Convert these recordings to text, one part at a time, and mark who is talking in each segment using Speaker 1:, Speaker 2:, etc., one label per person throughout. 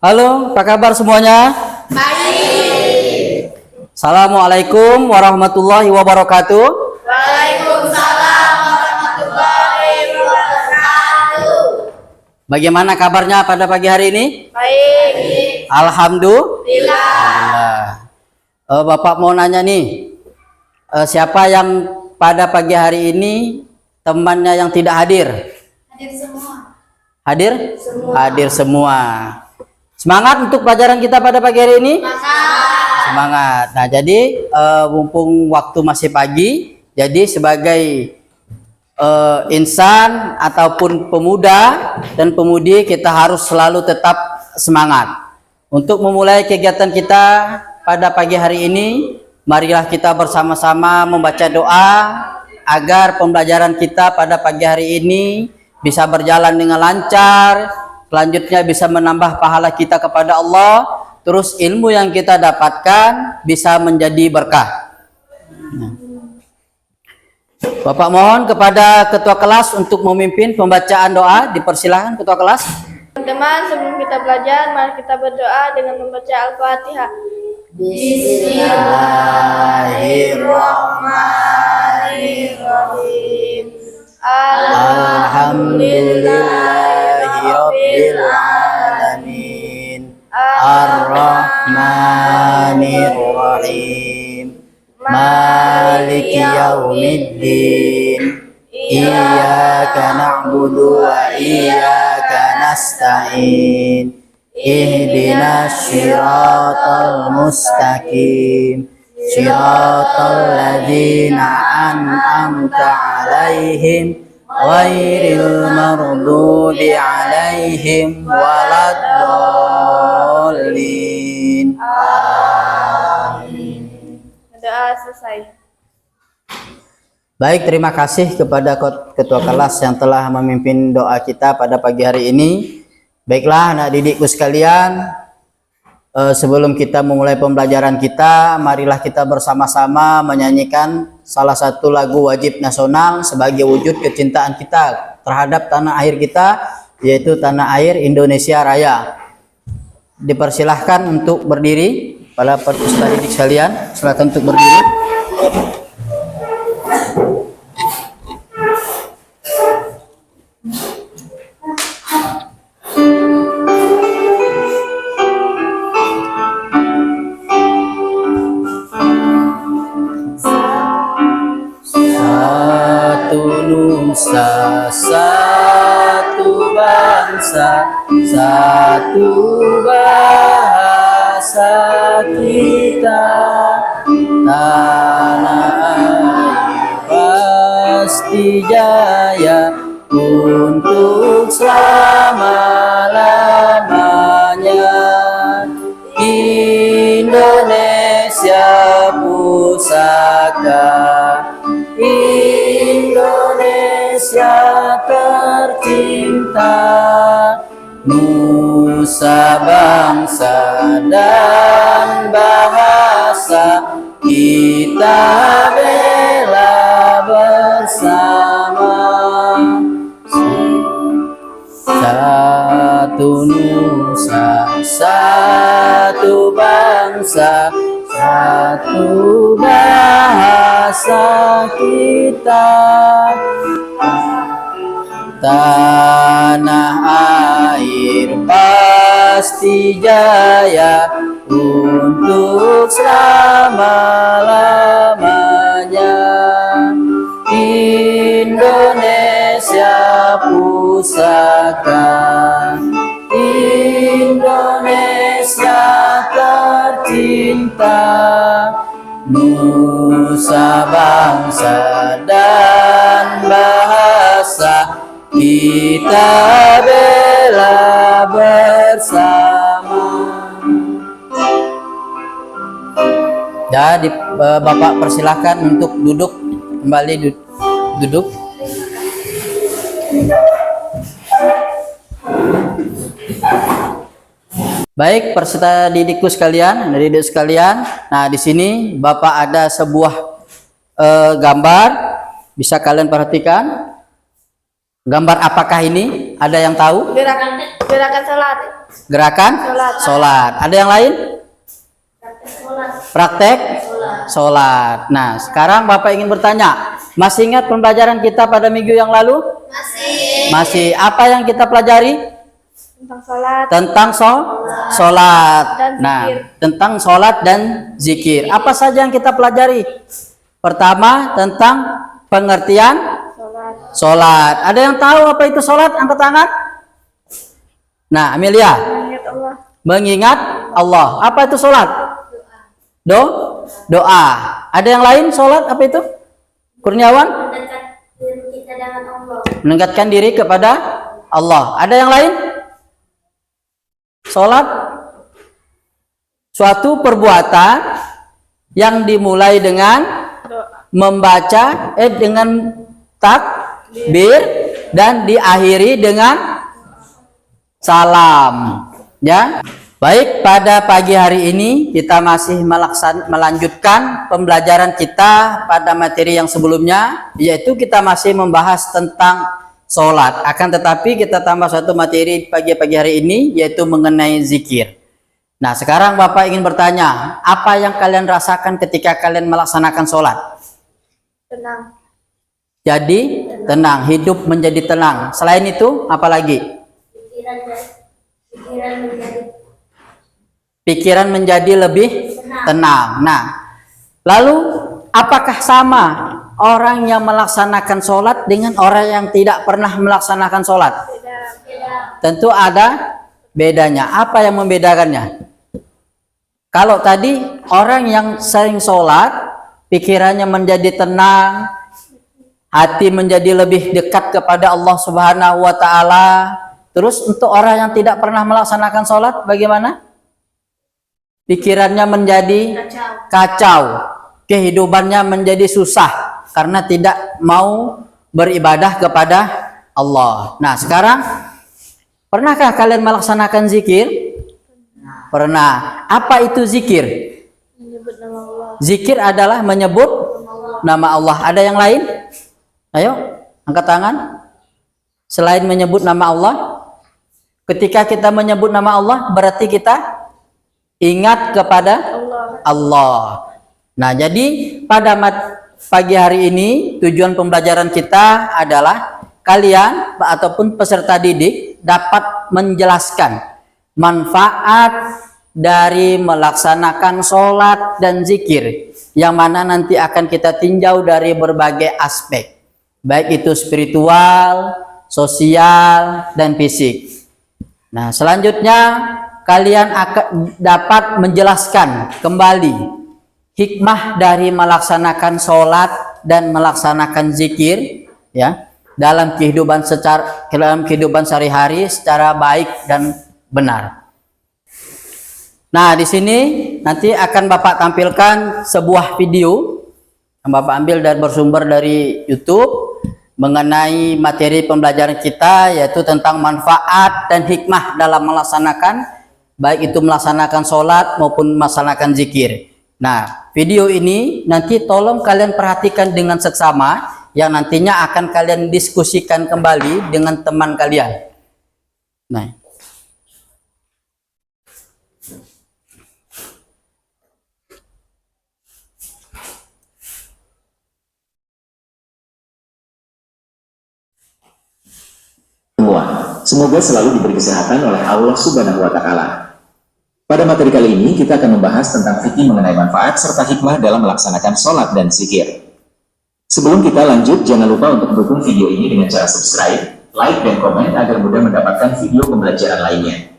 Speaker 1: Halo, apa kabar semuanya?
Speaker 2: Baik.
Speaker 1: Assalamualaikum warahmatullahi wabarakatuh.
Speaker 2: Waalaikumsalam warahmatullahi wabarakatuh.
Speaker 1: Bagaimana kabarnya pada pagi hari ini?
Speaker 2: Baik.
Speaker 1: Alhamdulillah. Bapak mau nanya nih, siapa yang pada pagi hari ini temannya yang tidak hadir?
Speaker 2: Hadir semua.
Speaker 1: Hadir?
Speaker 2: Semua.
Speaker 1: Hadir semua. Semangat untuk pelajaran kita pada pagi hari ini? Semangat. Nah, jadi mumpung waktu masih pagi, jadi sebagai insan ataupun pemuda dan pemudi, kita harus selalu tetap semangat. Untuk memulai kegiatan kita pada pagi hari ini, marilah kita bersama-sama membaca doa agar pembelajaran kita pada pagi hari ini bisa berjalan dengan lancar. Selanjutnya bisa menambah pahala kita kepada Allah, terus ilmu yang kita dapatkan bisa menjadi berkah. Bapak mohon kepada ketua kelas untuk memimpin pembacaan doa. Dipersilahkan ketua kelas.
Speaker 2: Teman-teman, sebelum kita belajar, mari kita berdoa dengan membaca Al-Fatihah. Bismillahirrahmanirrahim.
Speaker 1: Alhamdulillahirabbil alamin. Ar-Rahmanir-Rahim. Maliki yaumiddin. Iyyaka na'budu wa iyyaka nasta'in. Ihdinas siratal mustaqim. Siratal ladzina an'amta 'alaihim ghairil maghdubi 'alaihim waladdallin. Amin.
Speaker 2: Doa selesai.
Speaker 1: Baik, terima kasih kepada ketua kelas yang telah memimpin doa kita pada pagi hari ini. Baiklah anak didikku sekalian, sebelum kita memulai pembelajaran kita, marilah kita bersama-sama menyanyikan salah satu lagu wajib nasional sebagai wujud kecintaan kita terhadap tanah air kita, yaitu tanah air Indonesia Raya. Dipersilahkan untuk berdiri, para peserta didik sekalian, silakan untuk berdiri. Satu bangsa, satu bahasa kita, tanah air pasti jaya untuk selama-lamanya. Indonesia pusaka, Indonesia tercinta, nusa bangsa dan bahasa kita bela bersama. Satu nusa, satu bangsa, satu bahasa kita, tanah air pasti jaya untuk selama-lamanya. Indonesia pusaka, Indonesia tercinta, nusa bangsa dan bahasa kita bela bersama. Jadi Bapak persilahkan untuk duduk kembali, duduk. Baik, peserta didikku sekalian, didik sekalian. Nah, di sini Bapak ada sebuah gambar, bisa kalian perhatikan. Gambar apakah ini? Ada yang tahu?
Speaker 2: Gerakan salat.
Speaker 1: Gerakan sholat. Ada yang lain? Praktek sholat. Nah, sekarang Bapak ingin bertanya, masih ingat pembelajaran kita pada minggu yang lalu? Masih. Apa yang kita pelajari?
Speaker 2: Tentang salat.
Speaker 1: Tentang sholat.
Speaker 2: Dan
Speaker 1: Nah,
Speaker 2: zikir.
Speaker 1: tentang sholat dan zikir. Apa saja yang kita pelajari? Pertama, tentang pengertian
Speaker 2: Salat.
Speaker 1: sholat. Ada yang tahu apa itu sholat? Angkat tangan. Nah, Amelia,
Speaker 2: Mengingat Allah.
Speaker 1: mengingat Allah. Apa itu sholat? Doa. Ada yang lain sholat? Apa itu? Kurniawan? Mendekatkan diri kepada Allah. Ada yang lain? Sholat suatu perbuatan yang dimulai dengan
Speaker 2: Doa.
Speaker 1: membaca dengan takbir dan diakhiri dengan salam. Ya. Baik, pada pagi hari ini kita masih melanjutkan pembelajaran kita pada materi yang sebelumnya, yaitu kita masih membahas tentang sholat. Akan tetapi kita tambah satu materi pagi-pagi hari ini, yaitu mengenai zikir. Nah, sekarang Bapak ingin bertanya, apa yang kalian rasakan ketika kalian melaksanakan sholat?
Speaker 2: Tenang.
Speaker 1: Jadi tenang, hidup menjadi tenang. Selain itu, apa lagi? Pikiran menjadi lebih tenang. Nah, lalu apakah sama orang yang melaksanakan sholat dengan orang yang tidak pernah melaksanakan sholat? Tentu ada bedanya. Apa yang membedakannya? Kalau tadi orang yang sering sholat, pikirannya menjadi tenang, hati menjadi lebih dekat kepada Allah Subhanahu wa Ta'ala. Terus untuk orang yang tidak pernah melaksanakan sholat, bagaimana? Pikirannya menjadi kacau, kehidupannya menjadi susah karena tidak mau beribadah kepada Allah. Nah, sekarang pernahkah kalian melaksanakan zikir? Pernah. Apa itu zikir?
Speaker 2: Menyebut nama Allah.
Speaker 1: Zikir adalah menyebut nama Allah. Ada yang lain? Ayo, angkat tangan. Selain menyebut nama Allah, ketika kita menyebut nama Allah, berarti kita ingat kepada Allah. Nah, jadi pada pagi hari ini tujuan pembelajaran kita adalah kalian ataupun peserta didik dapat menjelaskan manfaat dari melaksanakan sholat dan zikir, yang mana nanti akan kita tinjau dari berbagai aspek, baik itu spiritual, sosial, dan fisik. Nah, selanjutnya kalian akan dapat menjelaskan kembali hikmah dari melaksanakan sholat dan melaksanakan zikir, ya, dalam kehidupan sehari-hari secara baik dan benar. Nah, di sini nanti akan Bapak tampilkan sebuah video yang Bapak ambil dan bersumber dari YouTube mengenai materi pembelajaran kita, yaitu tentang manfaat dan hikmah dalam melaksanakan, baik itu melaksanakan sholat maupun melaksanakan zikir. Nah, video ini nanti tolong kalian perhatikan dengan seksama, yang nantinya akan kalian diskusikan kembali dengan teman kalian. Nah,
Speaker 3: semoga selalu diberi kesehatan oleh Allah Subhanahu wa Ta'ala. Pada materi kali ini kita akan membahas tentang fikih mengenai manfaat serta hikmah dalam melaksanakan sholat dan zikir. Sebelum kita lanjut, jangan lupa untuk mendukung video ini dengan cara subscribe, like, dan komen agar mudah mendapatkan video pembelajaran lainnya.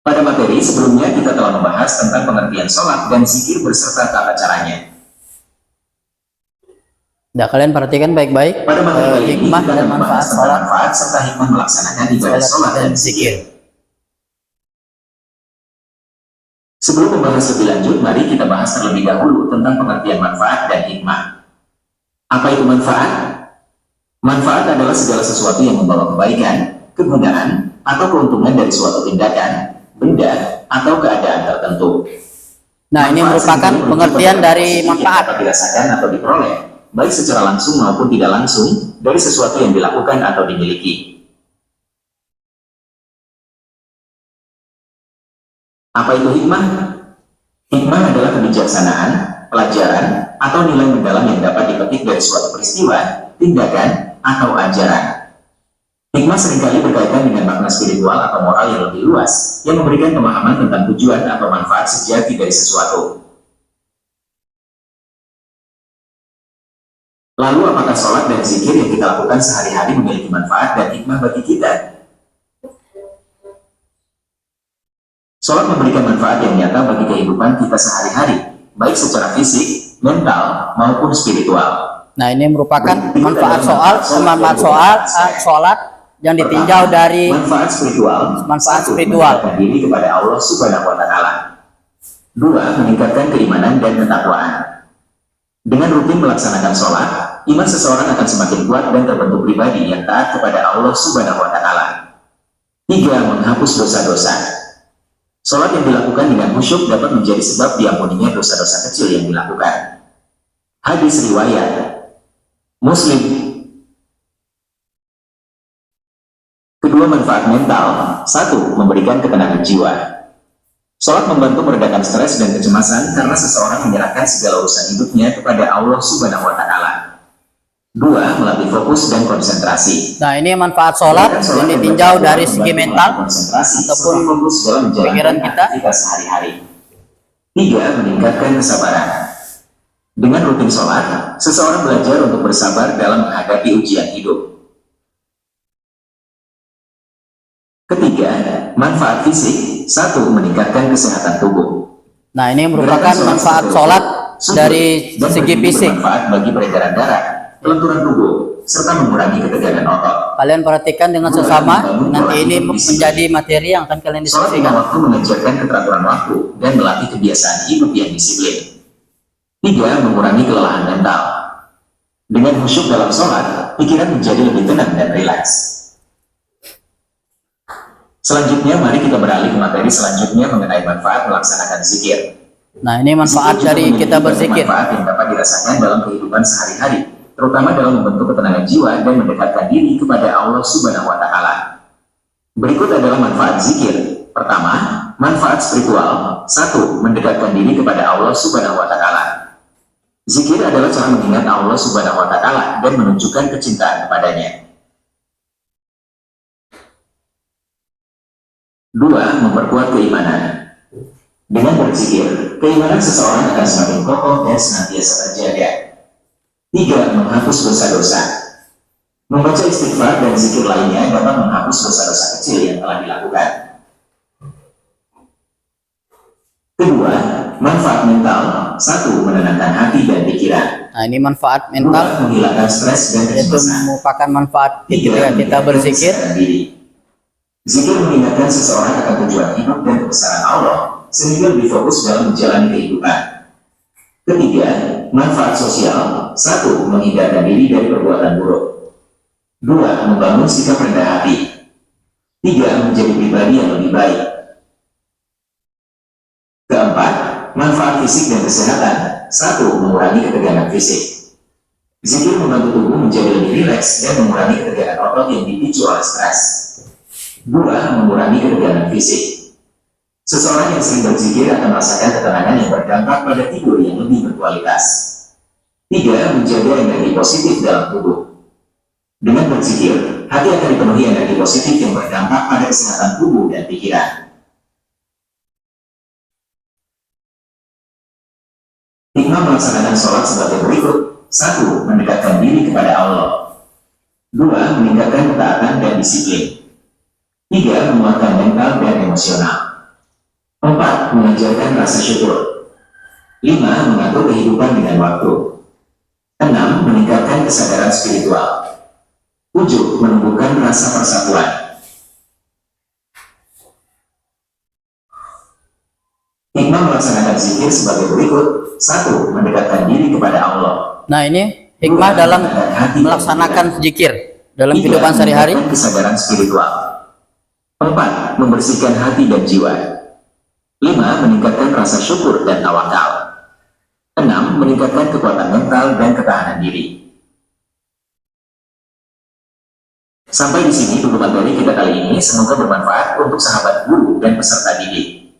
Speaker 3: Pada materi sebelumnya kita telah membahas tentang pengertian sholat dan zikir beserta tata caranya.
Speaker 1: nah, kalian perhatikan baik-baik
Speaker 3: Pada materi kali ini
Speaker 1: hikmah
Speaker 3: kita
Speaker 1: dan
Speaker 3: akan
Speaker 1: manfaat
Speaker 3: membahas tentang
Speaker 1: sholat
Speaker 3: manfaat serta hikmah melaksanakan ibadah sholat dan zikir. Sebelum membahas lebih lanjut, mari kita bahas terlebih dahulu tentang pengertian manfaat dan hikmah. Apa itu manfaat? Manfaat adalah segala sesuatu yang membawa kebaikan, kegunaan, atau keuntungan dari suatu tindakan, benda, atau keadaan tertentu.
Speaker 1: Nah, ini merupakan pengertian dari manfaat.
Speaker 3: dapat dirasakan atau diperoleh baik secara langsung maupun tidak langsung, dari sesuatu yang dilakukan atau dimiliki. Apa itu hikmah? Hikmah adalah kebijaksanaan, pelajaran, atau nilai mendalam yang dapat dipetik dari suatu peristiwa, tindakan, atau ajaran. Hikmah seringkali berkaitan dengan makna spiritual atau moral yang lebih luas, yang memberikan pemahaman tentang tujuan atau manfaat sejati dari sesuatu. Lalu apakah sholat dan zikir yang kita lakukan sehari-hari memiliki manfaat dan hikmah bagi kita? Sholat memberikan manfaat yang nyata bagi kehidupan kita sehari-hari, baik secara fisik, mental, maupun spiritual.
Speaker 1: Nah, ini merupakan manfaat sholat yang ditinjau dari
Speaker 3: manfaat spiritual.
Speaker 1: manfaat
Speaker 3: Satu,
Speaker 1: spiritual.
Speaker 3: mendekatkan diri kepada Allah Subhanahu wa Ta'ala. 2. Meningkatkan keimanan dan ketakwaan. Dengan rutin melaksanakan sholat, iman seseorang akan semakin kuat dan terbentuk pribadi yang taat kepada Allah Subhanahu wa Ta'ala. 3. Menghapus dosa-dosa. Sholat yang dilakukan dengan khusyuk dapat menjadi sebab diampuninya dosa-dosa kecil yang dilakukan. Hadis riwayat Muslim. Kedua, manfaat mental. 1. Memberikan ketenangan jiwa. Sholat membantu meredakan stres dan kecemasan karena seseorang menyerahkan segala urusan hidupnya kepada Allah Subhanahu wa Ta'ala. 2. Melatih fokus dan konsentrasi.
Speaker 1: Nah, ini manfaat sholat yang ditinjau dari segi mental ataupun pikiran kita.
Speaker 3: Sehari-hari. 3. Meningkatkan kesabaran. Dengan rutin sholat, seseorang belajar untuk bersabar dalam menghadapi ujian hidup. Ketiga, manfaat fisik. 1. Meningkatkan kesehatan tubuh.
Speaker 1: Nah, ini merupakan manfaat sholat dari segi fisik.
Speaker 3: Manfaat bagi peredaran darah, kelenturan tubuh, serta mengurangi ketegangan otot.
Speaker 1: Kalian perhatikan dengan sesama, nanti ini menjadi materi yang akan kalian
Speaker 3: Sholat lima
Speaker 1: diskusikan.
Speaker 3: waktu mengajarkan keteraturan waktu dan melatih kebiasaan hidup yang disiplin. 3. Mengurangi kelelahan mental. Dengan khusyuk dalam sholat, pikiran menjadi lebih tenang dan rileks. Selanjutnya, mari kita beralih ke materi selanjutnya mengenai manfaat melaksanakan zikir.
Speaker 1: Nah, ini manfaat
Speaker 3: Zikir juga
Speaker 1: dari
Speaker 3: memiliki
Speaker 1: kita
Speaker 3: banyak
Speaker 1: berzikir.
Speaker 3: manfaat yang dapat dirasakan dalam kehidupan sehari-hari, terutama dalam membentuk ketenangan jiwa dan mendekatkan diri kepada Allah Subhanahu wa Ta'ala. Berikut adalah manfaat zikir. Pertama, manfaat spiritual. 1. Mendekatkan diri kepada Allah Subhanahu wa Ta'ala. Zikir adalah cara mengingat Allah Subhanahu wa Ta'ala dan menunjukkan kecintaan kepadanya. 2. Memperkuat keimanan. Dengan berzikir, keimanan seseorang akan semakin kokoh dan senantiasa terjaga. 3. Menghapus dosa-dosa. Membaca istighfar dan zikir lainnya dapat menghapus dosa-dosa kecil yang telah dilakukan. Kedua, manfaat mental. 1. Menenangkan hati dan pikiran.
Speaker 1: Nah, ini manfaat
Speaker 3: 2.
Speaker 1: mental,
Speaker 3: Menghilangkan stres dan
Speaker 1: yaitu
Speaker 3: kecemasan.
Speaker 1: merupakan manfaat
Speaker 3: 3.
Speaker 1: ketika kita berzikir.
Speaker 3: Kesadaran diri. Zikir mengingatkan seseorang akan tujuan hidup dan kebesaran Allah, sehingga lebih fokus dalam menjalani kehidupan. Ketiga, manfaat sosial. 1. Menghindarkan diri dari perbuatan buruk. 2. Membangun sikap rendah hati. 3. Menjadi pribadi yang lebih baik. Keempat, manfaat fisik dan kesehatan. 1. Mengurangi ketegangan fisik. Zikir membantu tubuh menjadi lebih rileks dan mengurangi ketegangan otot yang dipicu oleh stres. 2. Mengurangi ketegangan fisik. Seseorang yang sering berzikir akan merasakan ketenangan yang berdampak pada tidur yang lebih berkualitas. 3. Menjaga energi positif dalam tubuh. Dengan berzikir, hati akan dipenuhi energi positif yang berdampak pada kesehatan tubuh dan pikiran. Hikmah melaksanakan sholat sebagai berikut. 1. Mendekatkan diri kepada Allah. 2. Meningkatkan ketaatan dan disiplin. 3. Menguatkan mental dan emosional. 4. Mengajarkan rasa syukur. 5. Mengatur kehidupan dengan waktu. 6. Meningkatkan kesadaran spiritual. 7. Menumbuhkan rasa persatuan. Hikmah melaksanakan zikir sebagai berikut. 1. Mendekatkan diri kepada Allah.
Speaker 1: Nah, ini hikmah dalam melaksanakan zikir dalam
Speaker 3: 3.
Speaker 1: kehidupan sehari-hari.
Speaker 3: Meningkatkan kesadaran spiritual. 4. Membersihkan hati dan jiwa. 5. Meningkatkan rasa syukur dan tawakal. 6. Meningkatkan kekuatan mental dan ketahanan diri. Sampai di sini dulu materi kita kali ini, semoga bermanfaat untuk sahabat guru dan peserta didik.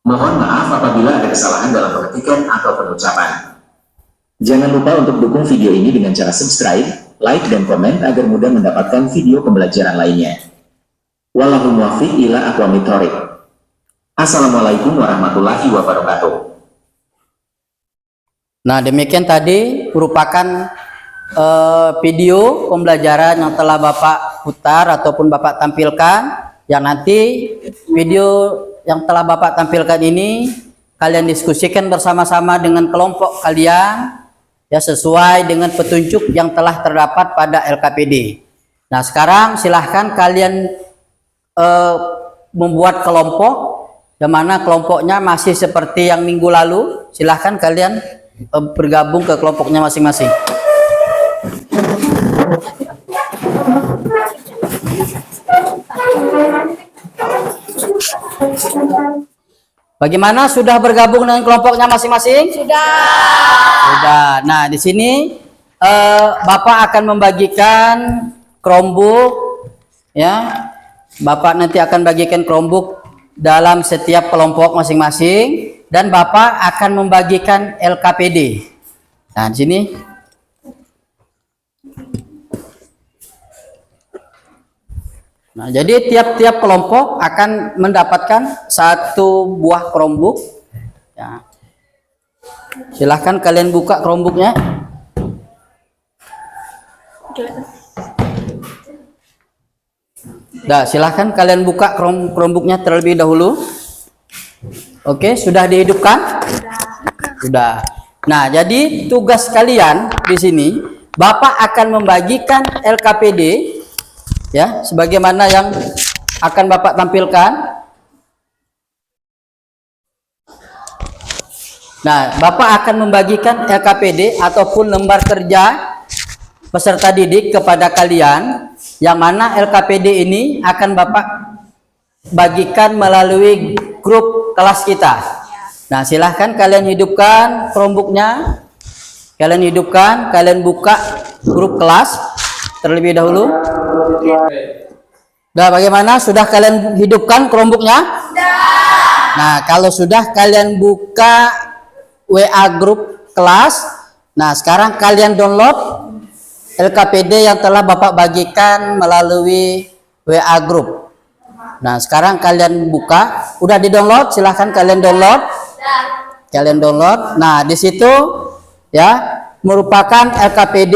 Speaker 3: Mohon maaf apabila ada kesalahan dalam pengetikan atau penucapan. Jangan lupa untuk dukung video ini dengan cara subscribe, like, dan komen agar mudah mendapatkan video pembelajaran lainnya. Wallahul muwaffiq ila aqwamit thoriq. Assalamualaikum warahmatullahi wabarakatuh.
Speaker 1: Nah, demikian tadi merupakan video pembelajaran yang telah Bapak putar ataupun Bapak tampilkan, yang nanti video yang telah Bapak tampilkan ini kalian diskusikan bersama-sama dengan kelompok kalian ya, sesuai dengan petunjuk yang telah terdapat pada LKPD. Nah, sekarang silahkan kalian membuat kelompok, yang mana kelompoknya masih seperti yang minggu lalu. Silahkan kalian bergabung ke kelompoknya masing-masing. Bagaimana, sudah bergabung dengan kelompoknya masing-masing? Sudah. Nah, di sini Bapak akan membagikan Chromebook ya. Bapak nanti akan bagikan Chromebook dalam setiap kelompok masing-masing, dan Bapak akan membagikan LKPD. Nah, di sini nah, jadi tiap-tiap kelompok akan mendapatkan satu buah Chromebook ya. Silahkan kalian buka Chromebooknya. Nah, silahkan kalian buka Chromebooknya terlebih dahulu. Oke, sudah dihidupkan? Sudah. Nah, jadi tugas kalian di sini, Bapak akan membagikan LKPD ya, sebagaimana yang akan Bapak tampilkan. Nah, Bapak akan membagikan LKPD ataupun lembar kerja peserta didik kepada kalian, yang mana LKPD ini akan Bapak bagikan melalui grup kelas kita. Nah, silahkan kalian hidupkan Chromebooknya, kalian hidupkan, kalian buka grup kelas terlebih dahulu. Nah, bagaimana, sudah kalian hidupkan Chromebooknya? Nah, kalau sudah, kalian buka WA grup kelas. Nah, sekarang kalian download LKPD yang telah Bapak bagikan melalui WA grup. Nah, sekarang kalian buka, udah di-download, silahkan kalian download. Kalian download. Nah, di situ ya merupakan LKPD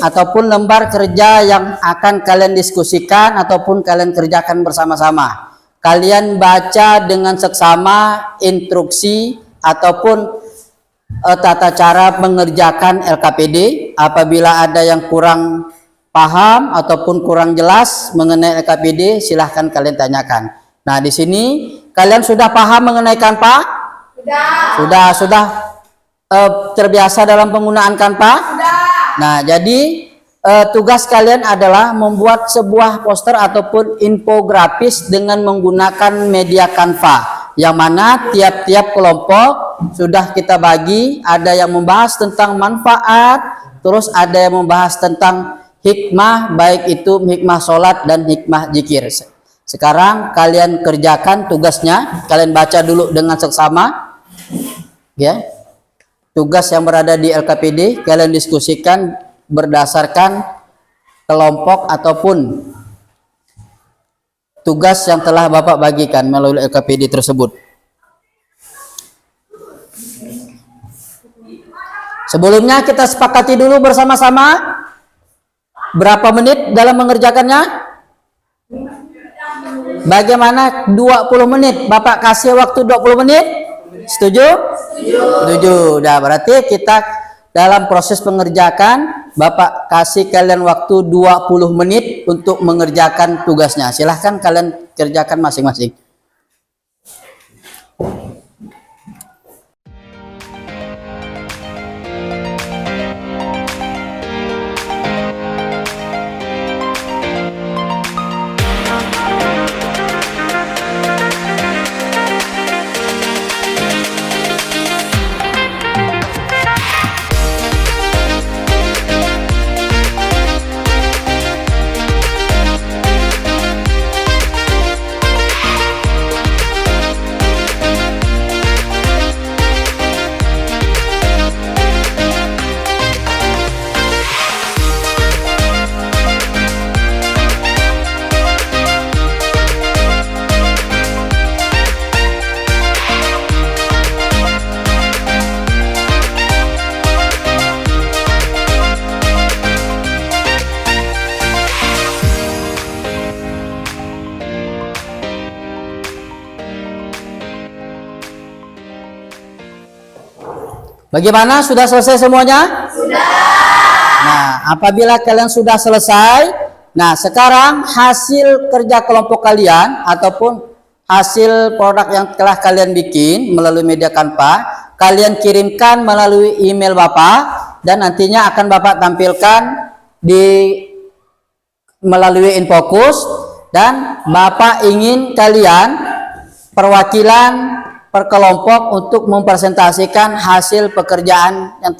Speaker 1: ataupun lembar kerja yang akan kalian diskusikan ataupun kalian kerjakan bersama-sama. Kalian baca dengan seksama instruksi ataupun tata cara mengerjakan LKPD. Apabila ada yang kurang paham ataupun kurang jelas mengenai LKPD, silahkan kalian tanyakan. Nah, di sini kalian sudah paham mengenai Canva? Sudah terbiasa dalam penggunaan Canva? Nah, jadi tugas kalian adalah membuat sebuah poster ataupun infografis dengan menggunakan media Canva, yang mana tiap-tiap kelompok sudah kita bagi. Ada yang membahas tentang manfaat, terus ada yang membahas tentang hikmah, baik itu hikmah sholat dan hikmah zikir. Sekarang kalian kerjakan tugasnya, kalian baca dulu dengan seksama ya. Tugas yang berada di LKPD kalian diskusikan berdasarkan kelompok ataupun tugas yang telah Bapak bagikan melalui LKPD tersebut. Sebelumnya kita sepakati dulu bersama-sama berapa menit dalam mengerjakannya. Bagaimana 20 menit? Bapak kasih waktu 20 menit. Setuju? Setuju. Nah, berarti kita dalam proses pengerjakan, Bapak kasih kalian waktu 20 menit untuk mengerjakan tugasnya. Silahkan kalian kerjakan masing-masing. Bagaimana? Sudah selesai semuanya? Sudah. Nah, apabila kalian sudah selesai, nah sekarang hasil kerja kelompok kalian ataupun hasil produk yang telah kalian bikin melalui media Canva, kalian kirimkan melalui email Bapak dan nantinya akan Bapak tampilkan melalui Infokus, dan Bapak ingin kalian perwakilan per kelompok untuk mempresentasikan hasil pekerjaan yang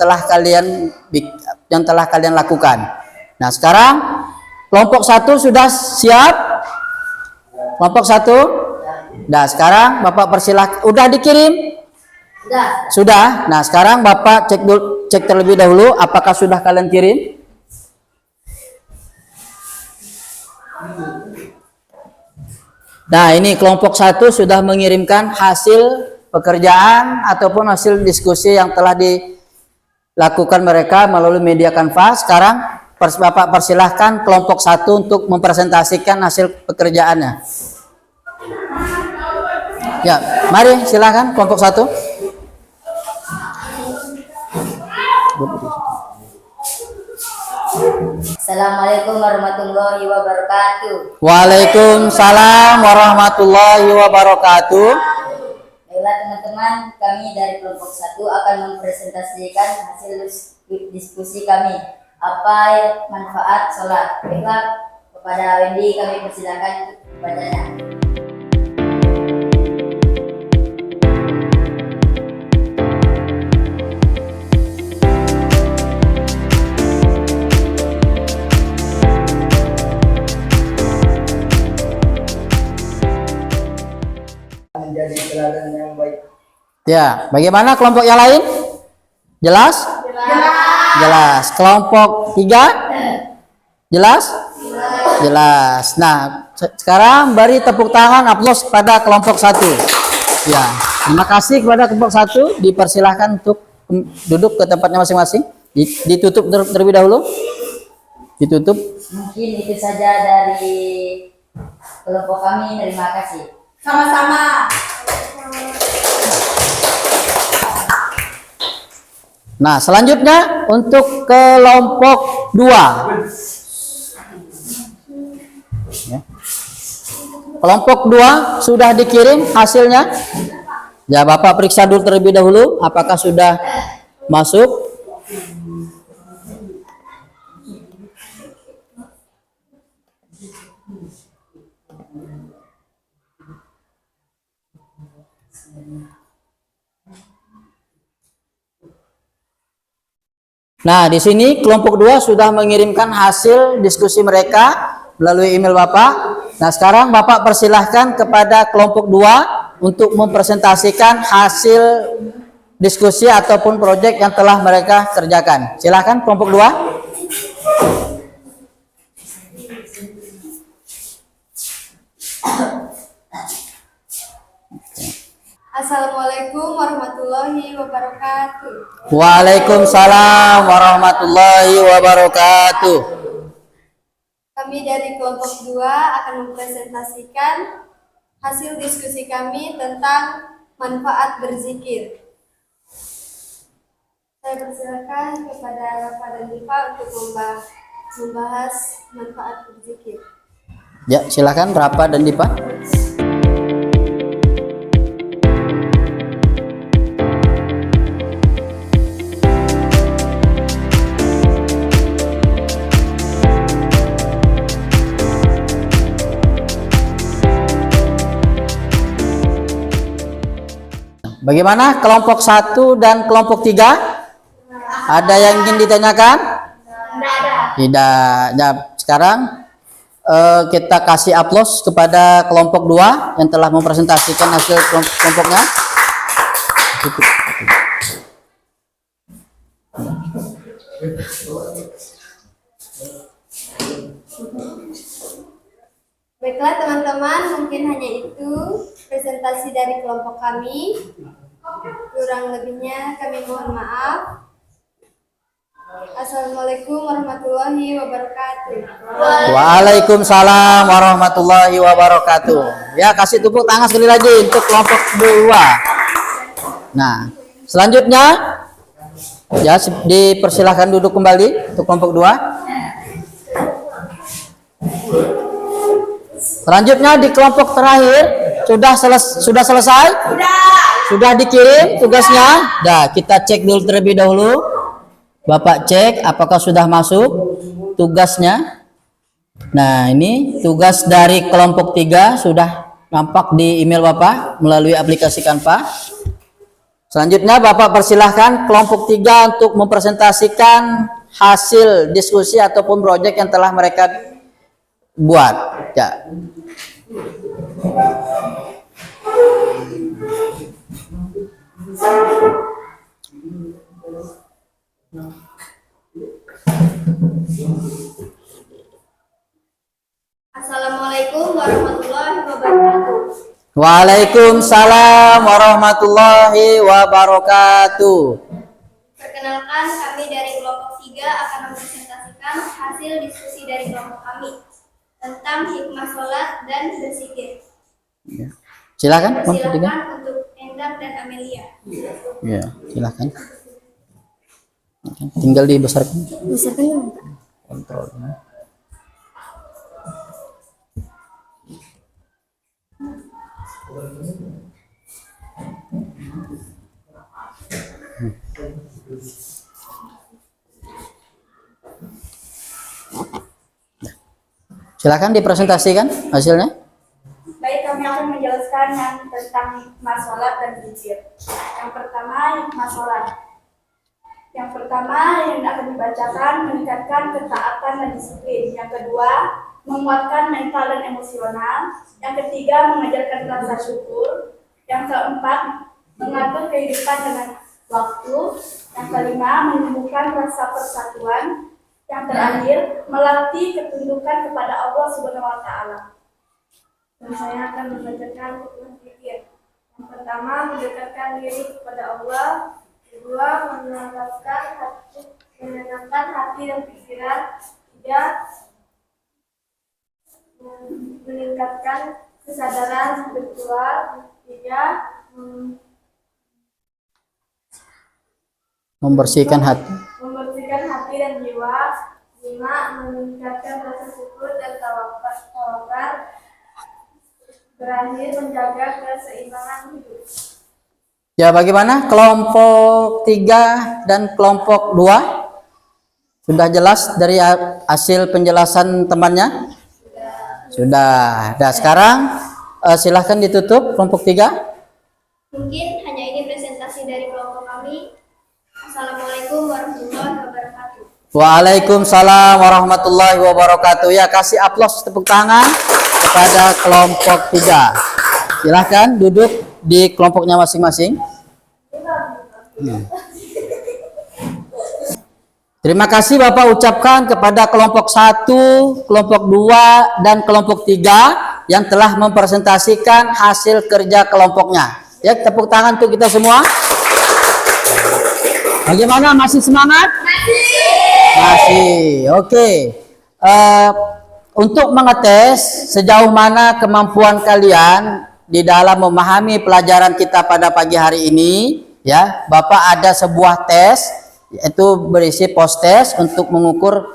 Speaker 1: telah kalian lakukan. Nah, sekarang kelompok 1 sudah siap? Kelompok 1? Nah, sekarang Bapak persilahkan. Udah dikirim? Sudah. Nah, sekarang Bapak cek terlebih dahulu apakah sudah kalian kirim. Nah, ini kelompok 1 sudah mengirimkan hasil pekerjaan ataupun hasil diskusi yang telah dilakukan mereka melalui media Canva. Sekarang Bapak persilahkan kelompok 1 untuk mempresentasikan hasil pekerjaannya. Ya, mari silakan kelompok 1.
Speaker 4: Assalamualaikum warahmatullahi wabarakatuh.
Speaker 1: Waalaikumsalam warahmatullahi wabarakatuh.
Speaker 4: Baiklah teman-teman, kami dari kelompok 1 akan mempresentasikan hasil diskusi kami. Apa manfaat sholat? Baiklah, kepada Wendy kami persilakan membacanya.
Speaker 5: Menjadi teladan yang baik.
Speaker 1: Ya, bagaimana kelompok yang lain? Jelas? Jelas. Kelompok 3? Jelas? Jelas. Nah, sekarang beri tepuk tangan aplaus pada kelompok 1. Ya, terima kasih kepada kelompok 1. Dipersilahkan untuk duduk ke tempatnya masing-masing. Ditutup terlebih dahulu. Ditutup.
Speaker 4: Mungkin itu saja dari kelompok kami. Terima kasih.
Speaker 2: Sama-sama.
Speaker 1: Nah, selanjutnya untuk kelompok 2. Ya. Kelompok 2 sudah dikirim hasilnya. Ya, Bapak periksa dulu terlebih dahulu apakah sudah masuk. Nah, di sini kelompok 2 sudah mengirimkan hasil diskusi mereka melalui email Bapak. Nah, sekarang Bapak persilahkan kepada kelompok 2 untuk mempresentasikan hasil diskusi ataupun proyek yang telah mereka kerjakan. Silakan kelompok 2.
Speaker 2: Assalamualaikum warahmatullahi wabarakatuh.
Speaker 1: Waalaikumsalam warahmatullahi wabarakatuh.
Speaker 2: Kami dari kelompok 2 akan mempresentasikan hasil diskusi kami tentang manfaat berzikir. Saya persilakan kepada Bapak dan Diva untuk membahas manfaat berzikir.
Speaker 1: Ya, silakan Rafa dan Dipa. Bagaimana kelompok 1 dan kelompok 3? Ada yang ingin ditanyakan? Tidak. Ya, sekarang kita kasih aplaus kepada kelompok 2 yang telah mempresentasikan hasil kelompoknya.
Speaker 2: Baiklah teman-teman, mungkin hanya itu presentasi dari kelompok kami. Kurang lebihnya kami mohon maaf. Assalamualaikum warahmatullahi wabarakatuh.
Speaker 1: Waalaikumsalam warahmatullahi wabarakatuh. Ya, kasih tepuk tangan sekali lagi untuk kelompok 2. Nah, selanjutnya Ya, dipersilahkan duduk kembali untuk kelompok 2. Selanjutnya di kelompok terakhir sudah selesai? Sudah dikirim tugasnya? Dah, kita cek dulu terlebih dahulu. Bapak cek apakah sudah masuk tugasnya. Nah, ini tugas dari kelompok 3 sudah nampak di email Bapak melalui aplikasi Canva. Selanjutnya Bapak persilahkan kelompok 3 untuk mempresentasikan hasil diskusi ataupun proyek yang telah mereka buat. Ya.
Speaker 2: Assalamualaikum warahmatullahi wabarakatuh.
Speaker 1: Waalaikumsalam warahmatullahi wabarakatuh.
Speaker 2: Perkenalkan, kami dari kelompok 3 akan mempresentasikan hasil diskusi dari kelompok kami tentang hikmah sholat dan berzikir.
Speaker 1: Silakan kelompok 3.
Speaker 2: Silakan untuk Endang dan Amelia.
Speaker 1: Ya, silakan. Tinggal dibesarkan.
Speaker 2: Besarkan.
Speaker 1: Kontrolnya. Silakan dipresentasikan hasilnya.
Speaker 6: Baik, kami akan menjelaskan yang tentang hikmah sholat dan zikir. Yang pertama, hikmah sholat. Yang pertama yang akan dibacakan meningkatkan ketaatan dan disiplin. Yang kedua, menguatkan mental dan emosional. Yang ketiga, mengajarkan rasa syukur. Yang keempat, mengatur kehidupan dengan waktu. Yang kelima, menumbuhkan rasa persatuan. Yang terakhir, melatih ketundukan kepada Allah Subhanahu wa Ta'ala. Dan saya akan membacakan hikmah zikir. Yang pertama, mendekatkan diri kepada Allah. Kedua, menenangkan hati dan pikiran. Tiga, meningkatkan kesadaran spiritual. Tiga,
Speaker 1: Membersihkan hati.
Speaker 6: membersihkan hati dan jiwa. Lima, meningkatkan rasa syukur dan tawakal. Berakhir, menjaga keseimbangan hidup.
Speaker 1: Ya, bagaimana kelompok 3 dan kelompok 2? Sudah jelas dari hasil penjelasan temannya? Sudah. Nah, sekarang silahkan ditutup kelompok 3.
Speaker 2: Mungkin hanya ini presentasi dari kelompok kami. Assalamualaikum warahmatullahi wabarakatuh.
Speaker 1: Waalaikumsalam warahmatullahi wabarakatuh. Ya, kasih aplaus tepuk tangan kepada kelompok 3. Silahkan duduk di kelompoknya masing-masing. Terima kasih Bapak ucapkan kepada kelompok 1, kelompok 2, dan kelompok 3 yang telah mempresentasikan hasil kerja kelompoknya. Ya, tepuk tangan untuk kita semua. Bagaimana? Masih semangat? Masih. Oke. Untuk mengetes sejauh mana kemampuan kalian di dalam memahami pelajaran kita pada pagi hari ini, ya, Bapak ada sebuah tes, yaitu berisi post test untuk mengukur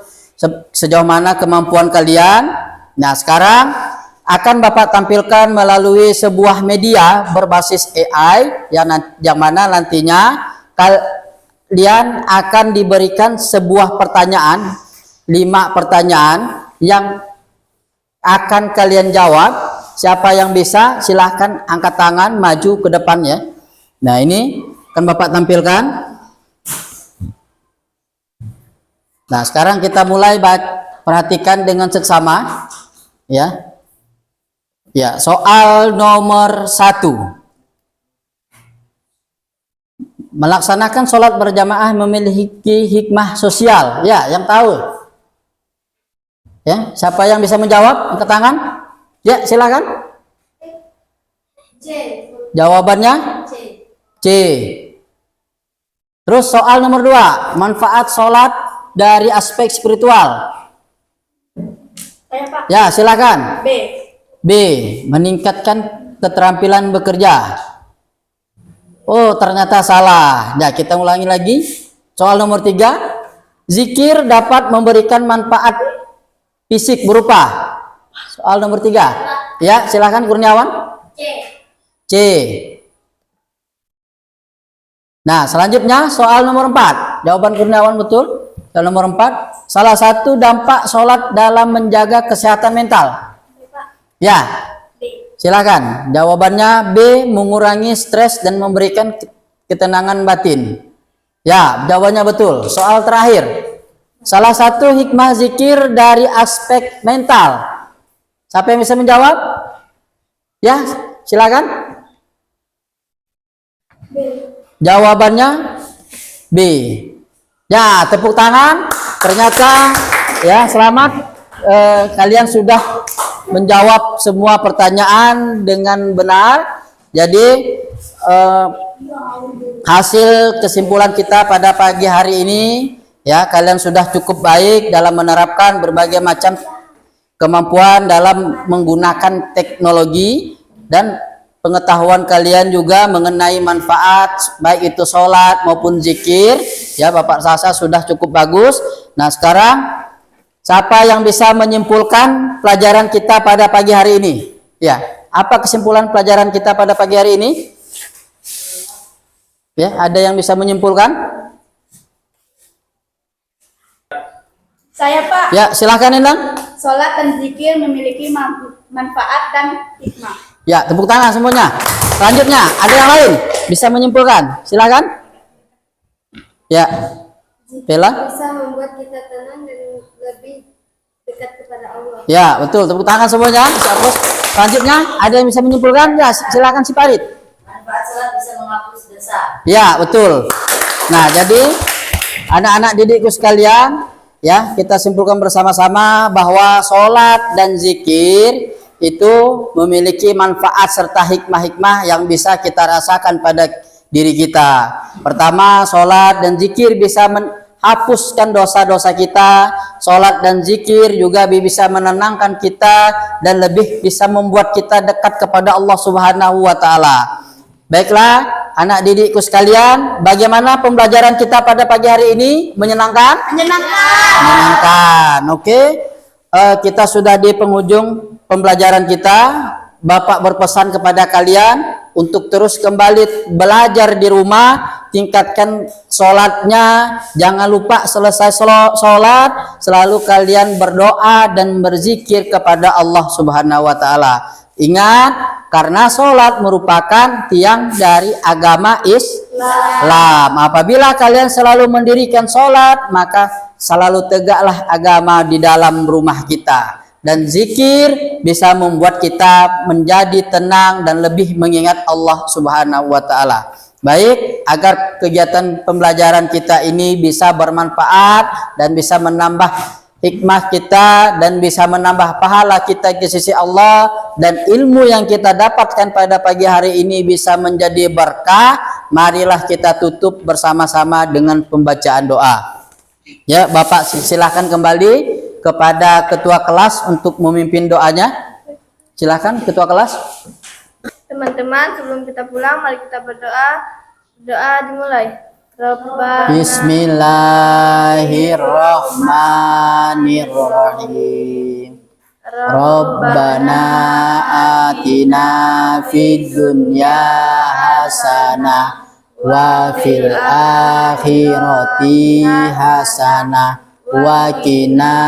Speaker 1: sejauh mana kemampuan kalian. Nah, sekarang akan Bapak tampilkan melalui sebuah media berbasis AI yang mana nantinya kalian akan diberikan sebuah pertanyaan, 5 pertanyaan yang akan kalian jawab. Siapa yang bisa silahkan angkat tangan maju ke depan ya. Nah, ini akan Bapak tampilkan. Nah, sekarang kita mulai perhatikan dengan seksama ya. Ya, soal nomor 1. Melaksanakan sholat berjamaah memiliki hikmah sosial. Ya, yang tahu. Ya, siapa yang bisa menjawab? Angkat tangan. Ya, silakan.
Speaker 2: C.
Speaker 1: Jawabannya
Speaker 2: C.
Speaker 1: C. Terus soal nomor 2, manfaat sholat dari aspek spiritual.
Speaker 6: Saya Pak.
Speaker 1: Ya, silakan.
Speaker 6: B.
Speaker 1: B, meningkatkan keterampilan bekerja. Oh, ternyata salah. Nah, kita ulangi lagi. Soal nomor 3, zikir dapat memberikan manfaat fisik berupa. Soal nomor 3. Ya, silakan Kurniawan. C. Nah, selanjutnya soal nomor 4. Jawaban Kurniawan betul. Soal nomor 4, salah satu dampak sholat dalam menjaga kesehatan mental. Ya, silakan. Jawabannya B, mengurangi stres dan memberikan ketenangan batin. Ya, jawabannya betul. Soal terakhir, salah satu hikmah zikir dari aspek mental. Siapa yang bisa menjawab? Ya, silakan. Jawabannya B. Ya, tepuk tangan. Ternyata ya, selamat. Kalian sudah menjawab semua pertanyaan dengan benar. Jadi hasil kesimpulan kita pada pagi hari ini, ya, kalian sudah cukup baik dalam menerapkan berbagai macam kemampuan dalam menggunakan teknologi, dan pengetahuan kalian juga mengenai manfaat baik itu sholat maupun zikir, ya, Bapak Sasa sudah cukup bagus. Nah, sekarang siapa yang bisa menyimpulkan pelajaran kita pada pagi hari ini? Ya, apa kesimpulan pelajaran kita pada pagi hari ini? Ya, ada yang bisa menyimpulkan?
Speaker 6: Saya, Pak.
Speaker 1: Ya, silahkan Endang.
Speaker 6: Sholat dan zikir memiliki manfaat dan hikmah.
Speaker 1: Ya, tepuk tangan semuanya. Selanjutnya, ada yang lain bisa menyimpulkan? Silahkan. Ya, Bella.
Speaker 2: Bisa membuat kita tenang dan lebih dekat kepada Allah.
Speaker 1: Ya, betul. Tepuk tangan semuanya. Selanjutnya, ada yang bisa menyimpulkan? Ya, silakan si Farid.
Speaker 4: Manfaat sholat bisa menghapus dosa.
Speaker 1: Ya, betul. Nah, jadi anak-anak didikku sekalian, ya, kita simpulkan bersama-sama bahwa sholat dan zikir itu memiliki manfaat serta hikmah-hikmah yang bisa kita rasakan pada diri kita. Pertama, sholat dan zikir bisa menghapuskan dosa-dosa kita. Sholat dan zikir juga bisa menenangkan kita dan lebih bisa membuat kita dekat kepada Allah Subhanahu wa Ta'ala. Baiklah, anak didikku sekalian, bagaimana pembelajaran kita pada pagi hari ini? Menyenangkan? Menyenangkan. Oke. Kita sudah di penghujung pembelajaran kita. Bapak berpesan kepada kalian untuk terus kembali belajar di rumah, tingkatkan sholatnya. Jangan lupa selesai sholat, selalu kalian berdoa dan berzikir kepada Allah Subhanahu wa Ta'ala. Ingat, karena sholat merupakan tiang dari agama Islam. Apabila kalian selalu mendirikan sholat, maka selalu tegaklah agama di dalam rumah kita. Dan zikir bisa membuat kita menjadi tenang dan lebih mengingat Allah Subhanahu wa Ta'ala. Baik, agar kegiatan pembelajaran kita ini bisa bermanfaat dan bisa menambah hikmah kita dan bisa menambah pahala kita di sisi Allah, dan ilmu yang kita dapatkan pada pagi hari ini bisa menjadi berkah. Marilah kita tutup bersama-sama dengan pembacaan doa. Ya, Bapak silahkan kembali kepada ketua kelas untuk memimpin doanya. Silahkan ketua kelas.
Speaker 2: Teman-teman, sebelum kita pulang, mari kita berdoa. Doa dimulai.
Speaker 1: Bismillahirrahmanirrahim. Rabbana atina fid dunya hasanah wa fil akhirati hasanah wa qina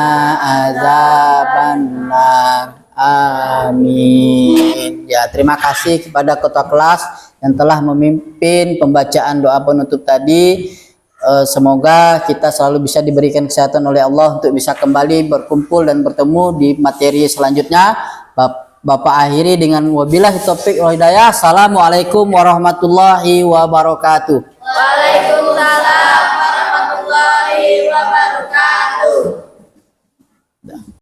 Speaker 1: adzabannar. Amin. Ya, terima kasih kepada ketua kelas yang telah memimpin pembacaan doa penutup tadi. Semoga kita selalu bisa diberikan kesehatan oleh Allah untuk bisa kembali berkumpul dan bertemu di materi selanjutnya. Bapak akhiri dengan wabillahi taufiq wal hidayah. Assalamualaikum warahmatullahi wabarakatuh.
Speaker 2: Waalaikumsalam.